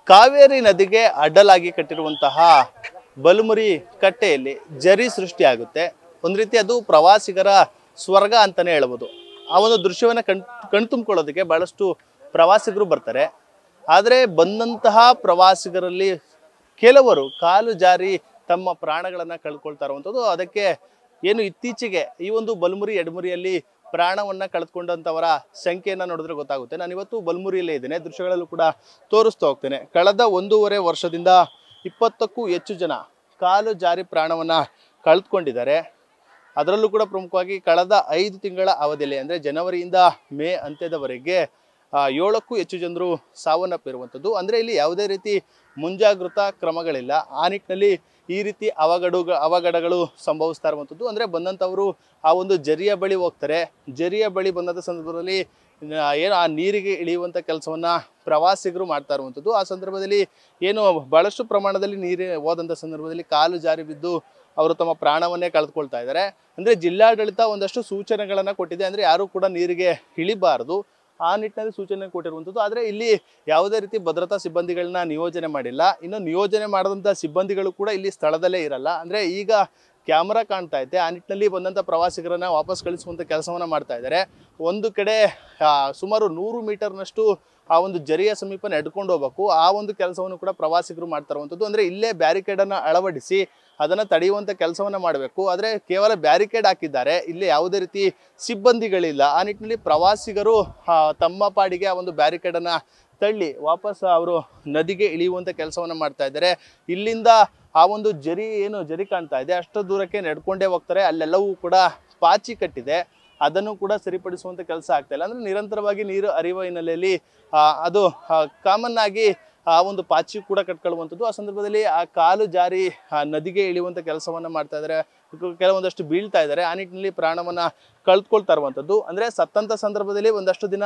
ಕಾವೇರಿ ನದಿಗೆ ಅಡ್ಡಲಾಗಿ ಕಟ್ಟಿರುವಂತಹ ಬಲಮುರಿ ಕಟ್ಟೆಯಲ್ಲಿ ಜರಿ ಸೃಷ್ಟಿಯಾಗುತ್ತೆ. ಒಂದು ರೀತಿ ಅದು ಪ್ರವಾಸಿಗರ ಸ್ವರ್ಗ ಅಂತಾನೆ ಹೇಳ್ಬೋದು. ಆ ಒಂದು ದೃಶ್ಯವನ್ನ ಕಣ್ತುಂಬಿಕೊಳ್ಳೋದಕ್ಕೆ ಬಹಳಷ್ಟು ಪ್ರವಾಸಿಗರು ಬರ್ತಾರೆ. ಆದರೆ ಬಂದಂತಹ ಪ್ರವಾಸಿಗರಲ್ಲಿ ಕೆಲವರು ಕಾಲು ಜಾರಿ ತಮ್ಮ ಪ್ರಾಣಗಳನ್ನ ಕಳ್ಕೊಳ್ತಾ ಇರುವಂಥದ್ದು. ಅದಕ್ಕೆ ಏನು ಇತ್ತೀಚೆಗೆ ಈ ಒಂದು ಬಲಮುರಿ ಎಡಮುರಿಯಲ್ಲಿ ಪ್ರಾಣವನ್ನ ಕಳೆದುಕೊಂಡಂತವರ ಸಂಖ್ಯೆಯನ್ನ ನೋಡಿದ್ರೆ ಗೊತ್ತಾಗುತ್ತೆ. ನಾನು ಇವತ್ತು ಬಲಮುರಿಯಲ್ಲೇ ಇದ್ದೇನೆ, ದೃಶ್ಯಗಳಲ್ಲೂ ಕೂಡ ತೋರಿಸ್ತಾ ಹೋಗ್ತೇನೆ. ಕಳೆದ 1.5 ವರ್ಷದಿಂದ 20ಕ್ಕೂ ಹೆಚ್ಚು ಜನ ಕಾಲು ಜಾರಿ ಪ್ರಾಣವನ್ನ ಕಳೆದುಕೊಂಡಿದ್ದಾರೆ. ಅದರಲ್ಲೂ ಕೂಡ ಪ್ರಮುಖವಾಗಿ ಕಳೆದ 5 ತಿಂಗಳ ಅವಧಿಯಲ್ಲಿ ಅಂದರೆ ಜನವರಿಯಿಂದ ಮೇ ಅಂತ್ಯದವರೆಗೆ 7ಕ್ಕೂ ಹೆಚ್ಚು ಜನರು ಸಾವನ್ನಪ್ಪಿರುವಂಥದ್ದು. ಅಂದರೆ ಇಲ್ಲಿ ಯಾವುದೇ ರೀತಿ ಮುಂಜಾಗೃತಾ ಕ್ರಮಗಳಿಲ್ಲ. ಆ ನಿಟ್ಟಿನಲ್ಲಿ ಈ ರೀತಿ ಅವಘಡಗಳು ಸಂಭವಿಸ್ತಾ ಇರುವಂಥದ್ದು. ಅಂದರೆ ಬಂದಂಥವರು ಆ ಒಂದು ಜರಿಯ ಬಳಿ ಹೋಗ್ತಾರೆ. ಜರಿಯ ಬಳಿ ಬಂದಂಥ ಸಂದರ್ಭದಲ್ಲಿ ಏನು ಆ ನೀರಿಗೆ ಇಳಿಯುವಂಥ ಕೆಲಸವನ್ನ ಪ್ರವಾಸಿಗರು ಮಾಡ್ತಾ ಇರುವಂಥದ್ದು. ಆ ಸಂದರ್ಭದಲ್ಲಿ ಏನು ಬಹಳಷ್ಟು ಪ್ರಮಾಣದಲ್ಲಿ ನೀರು ಹೋದಂಥ ಸಂದರ್ಭದಲ್ಲಿ ಕಾಲು ಜಾರಿ ಬಿದ್ದು ಅವರು ತಮ್ಮ ಪ್ರಾಣವನ್ನೇ ಕಳೆದುಕೊಳ್ತಾ ಇದ್ದಾರೆ. ಅಂದರೆ ಜಿಲ್ಲಾಡಳಿತ ಒಂದಷ್ಟು ಸೂಚನೆಗಳನ್ನು ಕೊಟ್ಟಿದೆ. ಅಂದರೆ ಯಾರು ಕೂಡ ನೀರಿಗೆ ಇಳಿಬಾರದು, ಆ ನಿಟ್ಟಿನಲ್ಲಿ ಸೂಚನೆ ಕೊಟ್ಟಿರುವಂಥದ್ದು. ಆದರೆ ಇಲ್ಲಿ ಯಾವುದೇ ರೀತಿ ಭದ್ರತಾ ಸಿಬ್ಬಂದಿಗಳನ್ನ ನಿಯೋಜನೆ ಮಾಡಿಲ್ಲ. ಇನ್ನು ನಿಯೋಜನೆ ಮಾಡಿದಂಥ ಸಿಬ್ಬಂದಿಗಳು ಕೂಡ ಇಲ್ಲಿ ಸ್ಥಳದಲ್ಲೇ ಇರಲ್ಲ. ಅಂದರೆ ಈಗ ಕ್ಯಾಮ್ರಾ ಕಾಣ್ತಾ ಇದೆ, ಆ ನಿಟ್ಟಿನಲ್ಲಿ ಬಂದಂಥ ಪ್ರವಾಸಿಗರನ್ನ ವಾಪಸ್ ಕಳಿಸುವಂಥ ಕೆಲಸವನ್ನ ಮಾಡ್ತಾ ಇದ್ದಾರೆ. ಒಂದು ಕಡೆ ಸುಮಾರು 100 ಮೀಟರ್ನಷ್ಟು ಆ ಒಂದು ಜರಿಯ ಸಮೀಪ ನಡ್ಕೊಂಡು ಹೋಗ್ಬೇಕು. ಆ ಒಂದು ಕೆಲಸವನ್ನು ಕೂಡ ಪ್ರವಾಸಿಗರು ಮಾಡ್ತಾ ಇರುವಂಥದ್ದು. ಅಂದರೆ ಇಲ್ಲೇ ಬ್ಯಾರಿಕೇಡನ್ನು ಅಳವಡಿಸಿ ಅದನ್ನು ತಡೆಯುವಂಥ ಕೆಲಸವನ್ನ ಮಾಡಬೇಕು. ಆದರೆ ಕೇವಲ ಬ್ಯಾರಿಕೇಡ್ ಹಾಕಿದ್ದಾರೆ, ಇಲ್ಲಿ ಯಾವುದೇ ರೀತಿ ಸಿಬ್ಬಂದಿಗಳಿಲ್ಲ. ಆ ನಿಟ್ಟಿನಲ್ಲಿ ಪ್ರವಾಸಿಗರು ತಮ್ಮ ಪಾಡಿಗೆ ಆ ಒಂದು ಬ್ಯಾರಿಕೇಡನ್ನು ತಳ್ಳಿ ವಾಪಸ್ ಅವರು ನದಿಗೆ ಇಳಿಯುವಂಥ ಕೆಲಸವನ್ನ ಮಾಡ್ತಾ ಇದ್ದಾರೆ. ಇಲ್ಲಿಂದ ಆ ಒಂದು ಜರಿ ಕಾಣ್ತಾ ಇದೆ, ಅಷ್ಟು ದೂರಕ್ಕೆ ನಡ್ಕೊಂಡೇ ಹೋಗ್ತಾರೆ. ಅಲ್ಲೆಲ್ಲವೂ ಕೂಡ ಪಾಚಿ ಕಟ್ಟಿದೆ, ಅದನ್ನು ಕೂಡ ಸರಿಪಡಿಸುವಂಥ ಕೆಲಸ ಆಗ್ತಾ ಇಲ್ಲ. ಅಂದರೆ ನಿರಂತರವಾಗಿ ನೀರು ಹರಿಯುವ ಹಿನ್ನೆಲೆಯಲ್ಲಿ ಅದು ಕಾಮನ್ ಆಗಿ ಆ ಒಂದು ಪಾಚಿ ಕೂಡ ಕಟ್ಕೊಳ್ಳುವಂಥದ್ದು. ಆ ಸಂದರ್ಭದಲ್ಲಿ ಆ ಕಾಲು ಜಾರಿ ನದಿಗೆ ಇಳಿಯುವಂಥ ಕೆಲಸವನ್ನ ಮಾಡ್ತಾ ಇದ್ದಾರೆ. ಕೆಲವೊಂದಷ್ಟು ಬೀಳ್ತಾ ಇದ್ದಾರೆ. ಆ ನಿಟ್ಟಿನಲ್ಲಿ ಪ್ರಾಣವನ್ನ ಕಳೆದುಕೊಳ್ತಾ ಇರುವಂಥದ್ದು. ಅಂದರೆ ಸತ್ತಂಥ ಸಂದರ್ಭದಲ್ಲಿ ಒಂದಷ್ಟು ದಿನ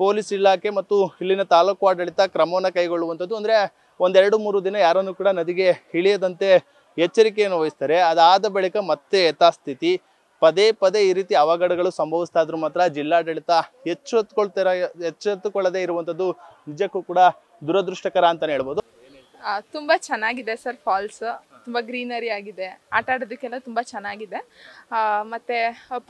ಪೊಲೀಸ್ ಇಲಾಖೆ ಮತ್ತು ಇಲ್ಲಿನ ತಾಲೂಕು ಆಡಳಿತ ಕ್ರಮವನ್ನು ಕೈಗೊಳ್ಳುವಂಥದ್ದು. ಅಂದರೆ 1-2-3 ದಿನ ಯಾರನ್ನು ಕೂಡ ನದಿಗೆ ಇಳಿಯದಂತೆ ಎಚ್ಚರಿಕೆಯನ್ನು ವಹಿಸ್ತಾರೆ. ಅದಾದ ಬಳಿಕ ಮತ್ತೆ ಯಥಾಸ್ಥಿತಿ. ಪದೇ ಈ ರೀತಿ ಅವಘಡಗಳು ಸಂಭವಿಸ್ತಾ ಇದ್ರು ಮಾತ್ರ ಜಿಲ್ಲಾಡಳಿತ ಎಚ್ಚೆತ್ತುಕೊಳ್ಳದೇ ಇರುವಂಥದ್ದು ನಿಜಕ್ಕೂ ಕೂಡ ದುರದೃಷ್ಟಕರ ಅಂತಾನೆ ಹೇಳ್ಬೋದು. ತುಂಬಾ ಚೆನ್ನಾಗಿದೆ ಸರ್ ಫಾಲ್ಸ್, ತುಂಬ ಗ್ರೀನರಿ ಆಗಿದೆ, ಆಟ ಆಡೋದಕ್ಕೆಲ್ಲ ತುಂಬ ಚೆನ್ನಾಗಿದೆ. ಮತ್ತು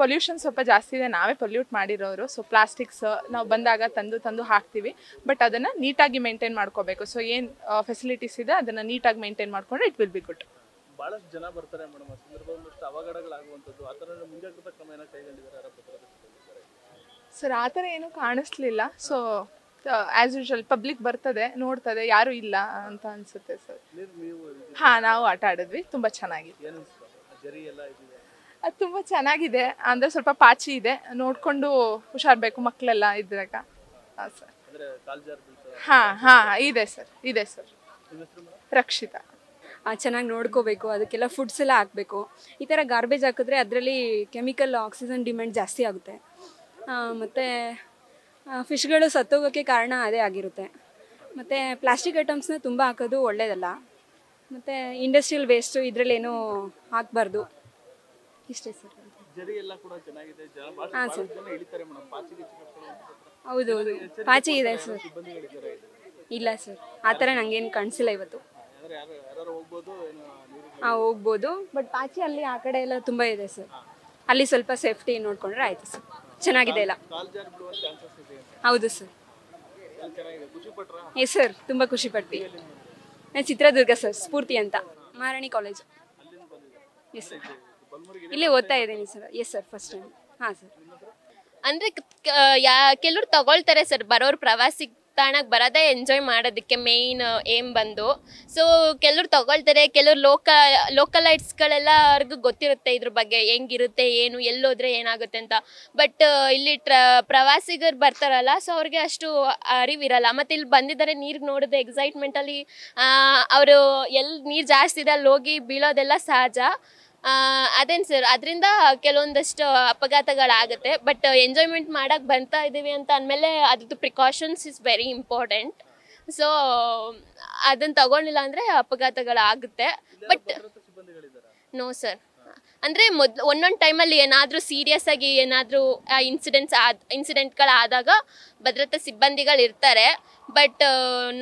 ಪೊಲ್ಯೂಷನ್ ಸ್ವಲ್ಪ ಜಾಸ್ತಿ ಇದೆ, ನಾವೇ ಪೊಲ್ಯೂಟ್ ಮಾಡಿರೋರು. ಸೊ ಪ್ಲಾಸ್ಟಿಕ್ಸ್ ನಾವು ಬಂದಾಗ ತಂದು ಹಾಕ್ತೀವಿ, ಬಟ್ ಅದನ್ನು ನೀಟಾಗಿ ಮೇಂಟೈನ್ ಮಾಡ್ಕೋಬೇಕು. ಸೊ ಏನು ಫೆಸಿಲಿಟೀಸ್ ಇದೆ ಅದನ್ನು ನೀಟಾಗಿ ಮೇಂಟೈನ್ ಮಾಡಿಕೊಂಡ್ರೆ ಇಟ್ ವಿಲ್ ಬಿ ಗುಡ್. ಬಹಳಷ್ಟು ಜನ ಬರ್ತಾರೆ ಮೇಡಮ್, ಆ ಸಂದರ್ಭದಲ್ಲಿ ಅವಘಡಗಳಾಗುವಂಥದ್ದು, ಆ ಥರ ಮುಂಜಾಗ್ರತಾ ಕ್ರಮ ಏನೋ ಕೈಗೊಂಡಿದ್ದಾರೆ ಸರ್? ಆ ಥರ ಏನೂ ಕಾಣಿಸ್ಲಿಲ್ಲ. ಸೊ ಆ್ಯಸ್ ಯೂಶುವಲ್ ಪಬ್ಲಿಕ್ ಬರ್ತದೆ, ನೋಡ್ತದೆ, ಯಾರೂ ಇಲ್ಲ ಅಂತ ಅನಿಸುತ್ತೆ ಸರ್. ಹಾಂ, ನಾವು ಆಟ ಆಡಿದ್ವಿ, ತುಂಬ ಚೆನ್ನಾಗಿದೆ. ಅದು ತುಂಬ ಚೆನ್ನಾಗಿದೆ. ಅಂದರೆ ಸ್ವಲ್ಪ ಪಾಚಿ ಇದೆ, ನೋಡಿಕೊಂಡು ಹುಷಾರಬೇಕು ಮಕ್ಕಳೆಲ್ಲ ಇದ್ರಾಗ. ಹಾಂ ಸರ್. ಹಾಂ ಇದೆ ಸರ್. ರಕ್ಷಿತಾ. ಚೆನ್ನಾಗಿ ನೋಡ್ಕೋಬೇಕು, ಅದಕ್ಕೆಲ್ಲ ಫುಡ್ಸ್ ಎಲ್ಲ ಹಾಕಬೇಕು. ಈ ಥರ ಗಾರ್ಬೇಜ್ ಹಾಕಿದ್ರೆ ಅದರಲ್ಲಿ ಕೆಮಿಕಲ್ ಆಕ್ಸಿಜನ್ ಡಿಮ್ಯಾಂಡ್ ಜಾಸ್ತಿ ಆಗುತ್ತೆ. ಮತ್ತು ಫಿಶ್ಗಳು ಸತ್ತೋಗೋಕ್ಕೆ ಕಾರಣ ಅದೇ ಆಗಿರುತ್ತೆ. ಮತ್ತು ಪ್ಲಾಸ್ಟಿಕ್ ಐಟಮ್ಸ್ನ ತುಂಬ ಹಾಕೋದು ಒಳ್ಳೆಯದಲ್ಲ. ಮತ್ತು ಇಂಡಸ್ಟ್ರಿಯಲ್ ವೇಸ್ಟು ಇದರಲ್ಲೇನೂ ಹಾಕಬಾರ್ದು. ಇಷ್ಟೇ ಸರ್. ಹಾಂ ಸರ್, ಹೌದು ಪಾಚಿ ಇದೆ ಸರ್. ಇಲ್ಲ ಸರ್, ಆ ಥರ ನನಗೇನು ಕಾಣಿಸಿಲ್ಲ ಇವತ್ತು. ಹೋಗ್ಬೋದು, ಬಟ್ ಪಾಚಿ ಅಲ್ಲಿ ಆ ಕಡೆ ಎಲ್ಲ ತುಂಬ ಇದೆ ಸರ್. ಅಲ್ಲಿ ಸ್ವಲ್ಪ ಸೇಫ್ಟಿ ನೋಡಿಕೊಂಡ್ರೆ ಆಯಿತು ಸರ್. ಚೆನ್ನಾಗಿದೆ ಎಲ್ಲ. ಹೌದು ಸರ್. ಎಸ್ ಸರ್, ತುಂಬ ಖುಷಿ ಪಟ್ವಿ. ನಾನು ಚಿತ್ರದುರ್ಗ ಸರ್, ಸ್ಫೂರ್ತಿ ಅಂತ, ಮಹಾರಾಣಿ ಕಾಲೇಜು. ಎಸ್ ಸರ್, ಇಲ್ಲೇ ಓದ್ತಾ ಇದ್ದೀನಿ sir. Yes sir, first time. ಹಾಂ ಸರ್. ಅಂದರೆ ಕೆಲವ್ರು ತಗೊಳ್ತಾರೆ ಸರ್, ಬರೋರು ಪ್ರವಾಸಿ ತಾಣಕ್ಕೆ ಬರೋದೇ ಎಂಜಾಯ್ ಮಾಡೋದಕ್ಕೆ ಮೇಯ್ನ್ ಏಮ್ ಬಂದು. ಸೊ ಕೆಲವ್ರು ತಗೊಳ್ತಾರೆ, ಕೆಲವ್ರು ಲೋಕಲೈಟ್ಸ್ಗಳೆಲ್ಲ ಅವ್ರಿಗೂ ಗೊತ್ತಿರುತ್ತೆ ಇದ್ರ ಬಗ್ಗೆ, ಹೆಂಗಿರುತ್ತೆ, ಏನು, ಎಲ್ಲೋದ್ರೆ ಏನಾಗುತ್ತೆ ಅಂತ. ಬಟ್ ಇಲ್ಲಿ ಪ್ರವಾಸಿಗರು ಬರ್ತಾರಲ್ಲ, ಸೊ ಅವ್ರಿಗೆ ಅಷ್ಟು ಅರಿವಿರಲ್ಲ. ಮತ್ತು ಇಲ್ಲಿ ಬಂದಿದ್ದಾರೆ, ನೀರಿಗೆ ನೋಡಿದ್ರೆ ಎಕ್ಸೈಟ್ಮೆಂಟಲ್ಲಿ ಅವರು ಎಲ್ಲಿ ನೀರು ಜಾಸ್ತಿ ಇದೆ ಅಲ್ಲಿ ಹೋಗಿ ಬೀಳೋದೆಲ್ಲ ಸಹಜ. ಅದೇನು ಸರ್, ಅದರಿಂದ ಕೆಲವೊಂದಷ್ಟು ಅಪಘಾತಗಳಾಗುತ್ತೆ. ಬಟ್ ಎಂಜಾಯ್ಮೆಂಟ್ ಮಾಡೋಕ್ಕೆ ಬರ್ತಾ ಇದ್ದೀವಿ ಅಂತ ಅಂದಮೇಲೆ ಅದ್ರದ್ದು precautions is very important. So ಅದನ್ನು ತಗೊಂಡಿಲ್ಲ ಅಂದರೆ ಅಪಘಾತಗಳಾಗುತ್ತೆ. ಬಟ್ ನೋ ಸರ್, ಅಂದರೆ ಒಂದೊಂದು ಟೈಮಲ್ಲಿ ಏನಾದರೂ ಸೀರಿಯಸ್ ಆಗಿ ಏನಾದರೂ ಇನ್ಸಿಡೆಂಟ್ಗಳಾದಾಗ ಭದ್ರತಾ ಸಿಬ್ಬಂದಿಗಳು ಇರ್ತಾರೆ. ಬಟ್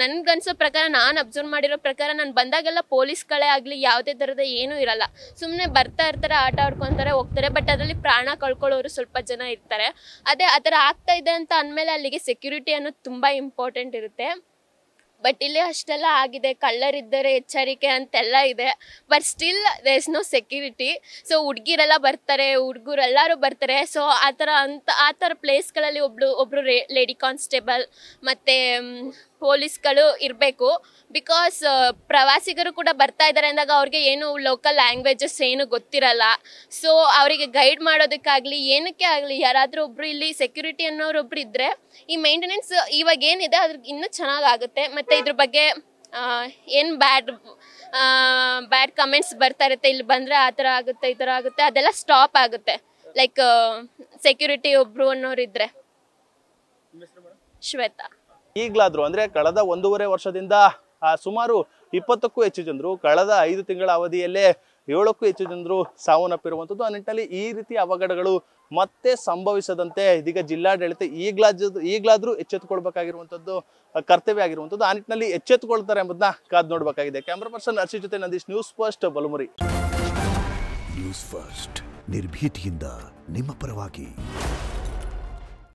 ನನಗನ್ಸೋ ಪ್ರಕಾರ, ನಾನು ಅಬ್ಸರ್ವ್ ಮಾಡಿರೋ ಪ್ರಕಾರ, ನಾನು ಬಂದಾಗೆಲ್ಲ ಪೊಲೀಸ್ಗಳೇ ಆಗಲಿ ಯಾವುದೇ ಥರದ ಏನೂ ಇರಲ್ಲ. ಸುಮ್ಮನೆ ಬರ್ತಾ ಇರ್ತಾರೆ, ಆಟ ಆಡ್ಕೊತಾರೆ, ಹೋಗ್ತಾರೆ. ಬಟ್ ಅದರಲ್ಲಿ ಪ್ರಾಣ ಕಳ್ಕೊಳ್ಳೋರು ಸ್ವಲ್ಪ ಜನ ಇರ್ತಾರೆ. ಅದೇ ಆ ಥರ ಆಗ್ತಾ ಇದೆ ಅಂತ ಅಂದಮೇಲೆ ಅಲ್ಲಿಗೆ ಸೆಕ್ಯೂರಿಟಿ ಅನ್ನೋದು ತುಂಬ ಇಂಪಾರ್ಟೆಂಟ್ ಇರುತ್ತೆ. ಬಟ್ ಇಲ್ಲಿ ಅಷ್ಟೆಲ್ಲ ಆಗಿದೆ, ಕಳ್ಳರಿದ್ದರೆ ಎಚ್ಚರಿಕೆ ಅಂತೆಲ್ಲ ಇದೆ. But still there is no security. So ಹುಡುಗಿರೆಲ್ಲ ಬರ್ತಾರೆ, ಹುಡುಗರೆಲ್ಲರೂ ಬರ್ತಾರೆ. ಸೊ ಆ ಥರ ಪ್ಲೇಸ್ಗಳಲ್ಲಿ ಒಬ್ಬರು ಲೇಡಿ ಕಾನ್ಸ್ಟೇಬಲ್ ಮತ್ತು ಪೊಲೀಸ್ಗಳು ಇರಬೇಕು. ಬಿಕಾಸ್ ಪ್ರವಾಸಿಗರು ಕೂಡ ಬರ್ತಾ ಇದ್ದಾರೆ ಅಂದಾಗ ಅವ್ರಿಗೆ ಏನು ಲೋಕಲ್ ಲ್ಯಾಂಗ್ವೇಜಸ್ ಏನು ಗೊತ್ತಿರಲ್ಲ. ಸೊ ಅವರಿಗೆ ಗೈಡ್ ಮಾಡೋದಕ್ಕಾಗಲಿ ಏನಕ್ಕೆ ಆಗಲಿ ಯಾರಾದರೂ ಒಬ್ಬರು ಇಲ್ಲಿ ಸೆಕ್ಯೂರಿಟಿ ಅನ್ನೋರೊಬ್ರು ಇದ್ದರೆ ಈ ಮೇಂಟೆನೆನ್ಸ್ ಇವಾಗ ಏನಿದೆ ಅದ್ರ ಇನ್ನೂ ಚೆನ್ನಾಗಾಗುತ್ತೆ. ಮತ್ತು ಇದ್ರ ಬಗ್ಗೆ ಏನು ಬ್ಯಾಡ್ ಕಮೆಂಟ್ಸ್ ಬರ್ತಾ ಇರುತ್ತೆ, ಇಲ್ಲಿ ಬಂದರೆ ಆ ಥರ ಆಗುತ್ತೆ, ಈ ಥರ ಆಗುತ್ತೆ, ಅದೆಲ್ಲ ಸ್ಟಾಪ್ ಆಗುತ್ತೆ. ಲೈಕ್ ಸೆಕ್ಯೂರಿಟಿ ಒಬ್ಬರು ಅನ್ನೋರಿದ್ರೆ. ಶ್ವೇತಾ. ಈಗಲಾದರೂ ಅಂದರೆ ಕಳೆದ 1.5 ವರ್ಷದಿಂದ ಸುಮಾರು 20ಕ್ಕೂ ಹೆಚ್ಚು ಜನರು, ಕಳೆದ 5 ತಿಂಗಳ ಅವಧಿಯಲ್ಲೇ 7ಕ್ಕೂ ಹೆಚ್ಚು ಜನರು ಸಾವನ್ನಪ್ಪಿರುವಂಥದ್ದು. ಆ ನಿಟ್ಟಿನಲ್ಲಿ ಈ ರೀತಿಯ ಅವಘಡಗಳು ಮತ್ತೆ ಸಂಭವಿಸದಂತೆ ಇದೀಗ ಜಿಲ್ಲಾಡಳಿತ ಈಗಲಾದರೂ ಎಚ್ಚೆತ್ತುಕೊಳ್ಬೇಕಾಗಿರುವಂಥದ್ದು ಕರ್ತವ್ಯ ಆಗಿರುವಂಥದ್ದು. ಆ ನಿಟ್ಟಿನಲ್ಲಿ ಎಚ್ಚೆತ್ತುಕೊಳ್ತಾರೆ ಎಂಬುದನ್ನ ಕಾದು ನೋಡಬೇಕಾಗಿದೆ. ಕ್ಯಾಮ್ರಾ ಪರ್ಸನ್ ಹರ್ಷಿ ಜೊತೆ Nandish, news first, Balamuri. News first, ನಿರ್ಭೀತಿಯಿಂದ ನಿಮ್ಮ ಪರವಾಗಿ.